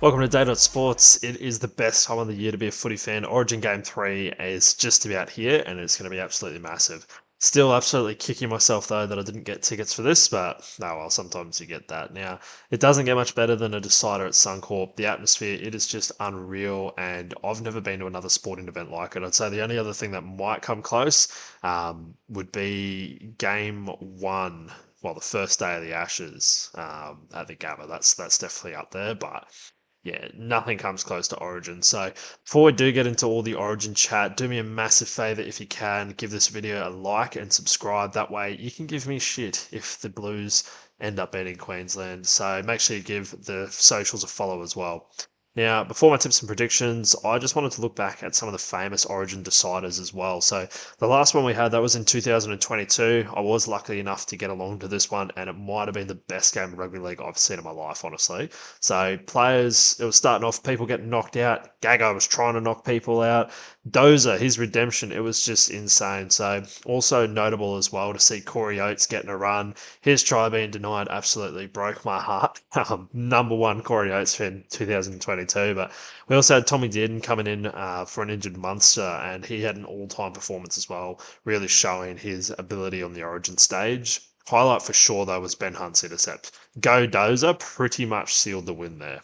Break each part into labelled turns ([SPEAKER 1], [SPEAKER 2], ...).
[SPEAKER 1] Welcome to Day.Sports. It is the best time of the year to be a footy fan. Origin Game 3 is just about here and it's going to be absolutely massive. Still absolutely kicking myself though that I didn't get tickets for this, but no, well, sometimes you get that. Now, it doesn't get much better than a decider at Suncorp. The atmosphere, it is just unreal, and I've never been to another sporting event like it. I'd say the only other thing that might come close would be Game 1. Well, the first day of the Ashes at the Gabba. That's definitely up there, but yeah, nothing comes close to Origin. So before we do get into all the Origin chat, do me a massive favor if you can, give this video a like and subscribe. That way you can give me shit if the Blues end up beating Queensland. So make sure you give the socials a follow as well. Now, before my tips and predictions, I just wanted to look back at some of the famous Origin deciders as well. So the last one we had, that was in 2022. I was lucky enough to get along to this one, and it might have been the best game of rugby league I've seen in my life, honestly. So players, it was starting off, people getting knocked out. Gago was trying to knock people out. Dozer, his redemption, it was just insane. So also notable as well to see Corey Oates getting a run. His try being denied absolutely broke my heart. Number one Corey Oates fan 2022. But we also had Tommy Dearden coming in for an injured Munster, and he had an all-time performance as well, really showing his ability on the Origin stage. Highlight for sure, though, was Ben Hunt's intercept. Go Dozer pretty much sealed the win there.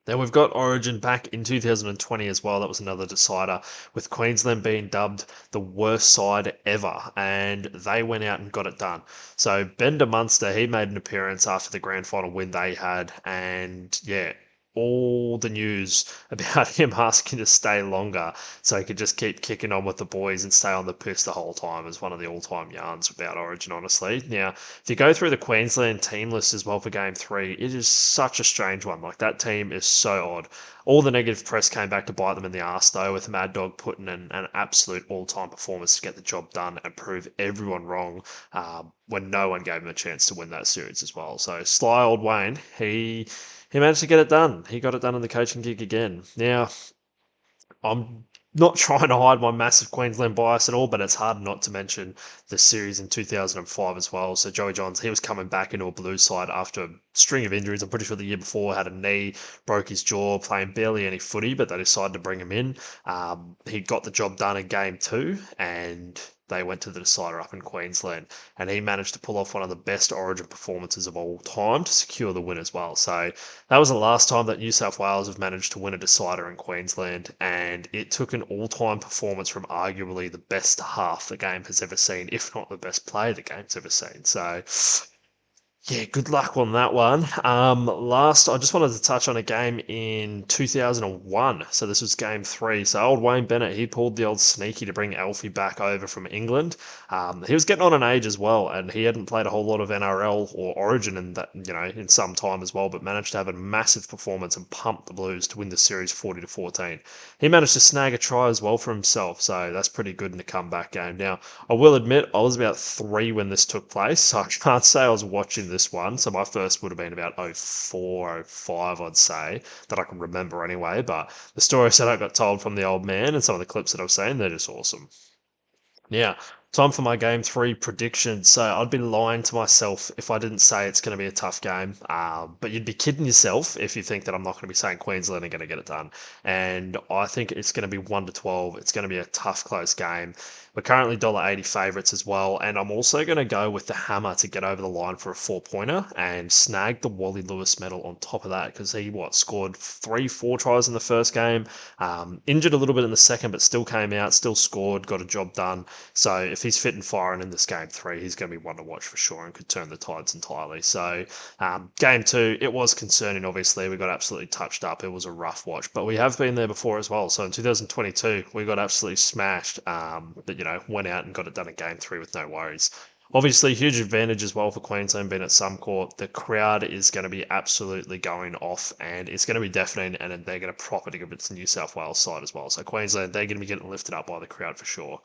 [SPEAKER 1] Then we've got Origin back in 2020 as well. That was another decider, with Queensland being dubbed the worst side ever, and they went out and got it done. So Bender Munster, he made an appearance after the grand final win they had, and yeah, all the news about him asking to stay longer so he could just keep kicking on with the boys and stay on the piss the whole time is one of the all-time yarns about Origin, honestly. Now, if you go through the Queensland team list as well for Game 3, it is such a strange one. Like, that team is so odd. All the negative press came back to bite them in the arse, though, with Mad Dog putting in an absolute all-time performance to get the job done and prove everyone wrong when no one gave him a chance to win that series as well. So, Sly Old Wayne, he managed to get it done. He got it done in the coaching gig again. Now, I'm not trying to hide my massive Queensland bias at all, but it's hard not to mention the series in 2005 as well. So Joey Johns, he was coming back into a blue side after a string of injuries. I'm pretty sure the year before had a knee, broke his jaw, playing barely any footy, but they decided to bring him in. He got the job done in game 2, and they went to the decider up in Queensland, and he managed to pull off one of the best Origin performances of all time to secure the win as well. So that was the last time that New South Wales have managed to win a decider in Queensland, and it took an all-time performance from arguably the best half the game has ever seen, if not the best play the game's ever seen. So yeah, good luck on that one. Last, I just wanted to touch on a game in 2001. So this was game 3. So old Wayne Bennett, he pulled the old sneaky to bring Alfie back over from England. He was getting on an age as well, and he hadn't played a whole lot of NRL or Origin in that, in some time as well, but managed to have a massive performance and pump the Blues to win the series 40-14. He managed to snag a try as well for himself, so that's pretty good in the comeback game. Now, I will admit, I was about 3 when this took place, so I can't say I was watching this one. So my first would have been about 04, 05, I'd say, that I can remember anyway. But the stories that I got told from the old man and some of the clips that I've seen, they're just awesome. Now, time for my game 3 prediction. So I'd be lying to myself if I didn't say it's going to be a tough game. But you'd be kidding yourself if you think that I'm not going to be saying Queensland are going to get it done. And I think it's going to be 1-12. It's going to be a tough, close game. We're currently $1.80 favourites as well, and I'm also going to go with the hammer to get over the line for a 4-pointer and snag the Wally Lewis medal on top of that, because he scored 3-4 tries in the first game, injured a little bit in the second, but still came out, still scored, got a job done. So if he's fit and firing in this game 3, he's going to be one to watch for sure and could turn the tides entirely. So game 2, it was concerning. Obviously, we got absolutely touched up. It was a rough watch, but we have been there before as well. So in 2022, we got absolutely smashed. But went out and got it done in game 3 with no worries. Obviously, huge advantage as well for Queensland being at Suncorp. The crowd is going to be absolutely going off, and it's going to be deafening, and they're going to prop it against the New South Wales side as well. So Queensland, they're going to be getting lifted up by the crowd for sure.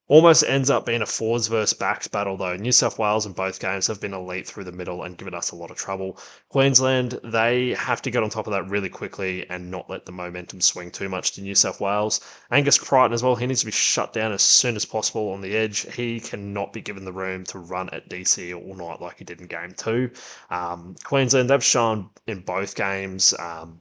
[SPEAKER 1] Almost ends up being a forwards versus backs battle, though. New South Wales in both games have been elite through the middle and given us a lot of trouble. Queensland, they have to get on top of that really quickly and not let the momentum swing too much to New South Wales. Angus Crichton as well, he needs to be shut down as soon as possible on the edge. He cannot be given the room to run at DC all night like he did in game two. Queensland, they've shown in both games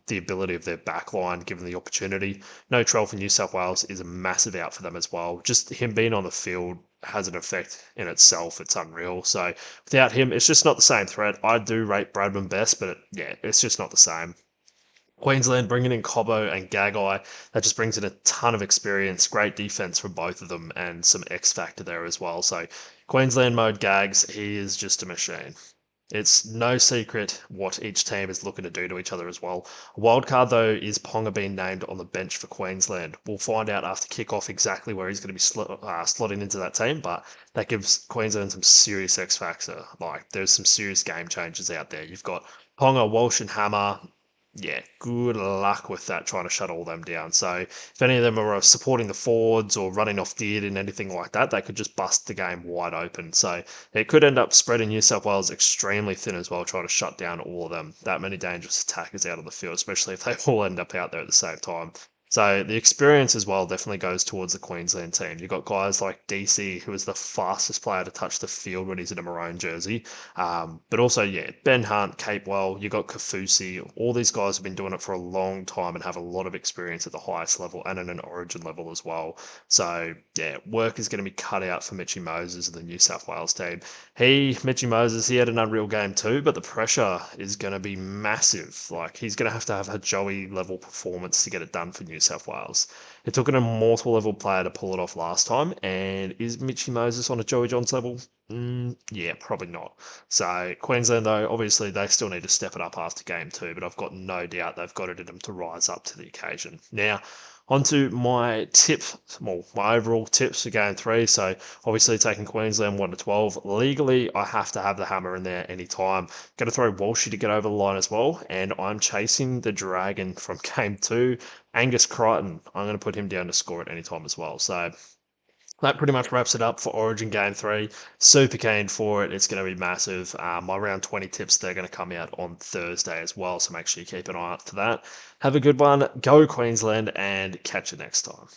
[SPEAKER 1] the ability of their backline given the opportunity. No Trell for New South Wales is a massive out for them as well. Just him being on the field has an effect in itself. It's unreal. So without him, it's just not the same threat. I do rate Bradman best, but yeah, it's just not the same. Queensland bringing in Cobbo and Gagai, that just brings in a ton of experience, great defense from both of them, and some X factor there as well. So Queensland mode Gags, he is just a machine. It's no secret what each team is looking to do to each other as well. A wild card, though, is Ponga being named on the bench for Queensland. We'll find out after kick-off exactly where he's going to be slotting into that team, but that gives Queensland some serious X factor. Like, there's some serious game changers out there. You've got Ponga, Walsh, and Hammer. Yeah, good luck with that, trying to shut all them down. So if any of them are supporting the forwards or running off dead and anything like that, they could just bust the game wide open. So it could end up spreading New South Wales extremely thin as well, trying to shut down all of them. That many dangerous attackers out on the field, especially if they all end up out there at the same time. So the experience as well definitely goes towards the Queensland team. You've got guys like DC, who is the fastest player to touch the field when he's in a maroon jersey. But also, yeah, Ben Hunt, Capewell, you got Kafusi. All these guys have been doing it for a long time and have a lot of experience at the highest level and at an origin level as well. So, yeah, work is going to be cut out for Mitchy Moses and the New South Wales team. Mitchy Moses, he had an unreal game too, but the pressure is going to be massive. Like, he's going to have a Joey level performance to get it done for New South Wales. It took an immortal level player to pull it off last time, and is Mitchy Moses on a Joey Johns level? Yeah, probably not. So Queensland, though, obviously they still need to step it up after game two, but I've got no doubt they've got it in them to rise up to the occasion. Now, onto my tip, well, my overall tips for game three. So obviously taking Queensland 1 to 12. Legally, I have to have the hammer in there anytime. Going to throw Walshy to get over the line as well, and I'm chasing the Dragon from game two. Angus Crichton, I'm going to put him down to score at any time as well. So that pretty much wraps it up for Origin Game 3. Super keen for it. It's going to be massive. My round 20 tips, they're going to come out on Thursday as well, so make sure you keep an eye out for that. Have a good one. Go Queensland, and catch you next time.